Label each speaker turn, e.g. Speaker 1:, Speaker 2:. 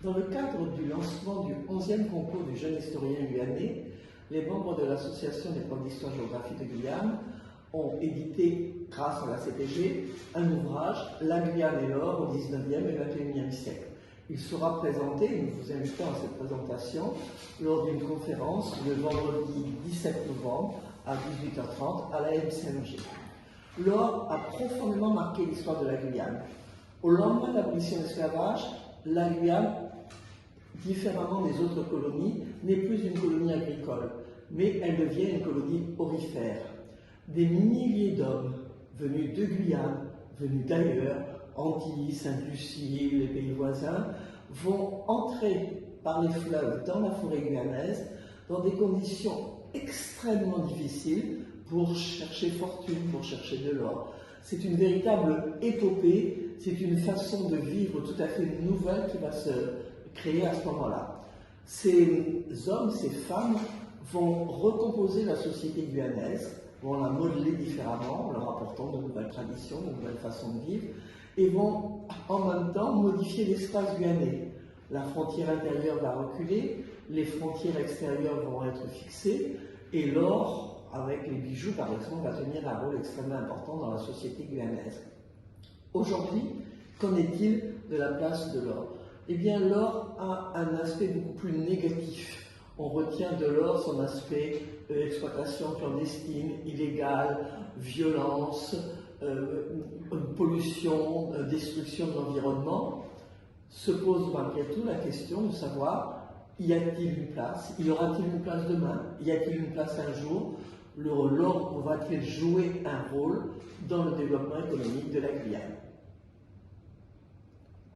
Speaker 1: Dans le cadre du lancement du 11e concours du jeune historien guyanais, les membres de l'Association des profs d'histoire-géographie de Guyane ont édité, grâce à la CPG, un ouvrage « La Guyane et l'or au 19e et 21e siècle ». Il sera présenté, nous vous invitons à cette présentation, lors d'une conférence le vendredi 17 novembre à 18h30 à la MCMG. L'or a profondément marqué l'histoire de la Guyane. Au lendemain de l'abolition de l'esclavage, la Guyane, différemment des autres colonies, n'est plus une colonie agricole, mais elle devient une colonie aurifère. Des milliers d'hommes venus de Guyane, venus d'ailleurs, Antilles, Sainte-Lucie, les pays voisins, vont entrer par les fleuves dans la forêt guyanaise dans des conditions extrêmement difficiles pour chercher fortune, pour chercher de l'or. C'est une véritable épopée, c'est une façon de vivre tout à fait nouvelle qui va se créer à ce moment-là. Ces hommes, ces femmes vont recomposer la société guyanaise, vont la modeler différemment, en leur apportant de nouvelles traditions, de nouvelles façons de vivre, et vont en même temps modifier l'espace guyanais. La frontière intérieure va reculer, les frontières extérieures vont être fixées, et l'or, avec les bijoux par exemple, va tenir un rôle extrêmement important dans la société guyanaise. Aujourd'hui, qu'en est-il de la place de l'or? Eh bien, l'or a un aspect beaucoup plus négatif. On retient de l'or son aspect exploitation clandestine, illégale, violence, pollution, destruction de l'environnement. Se pose malgré tout la question de savoir, y a-t-il une place? Y aura-t-il une place demain? Y a-t-il une place un jour? L'or va-t-il jouer un rôle dans le développement économique de la Guyane?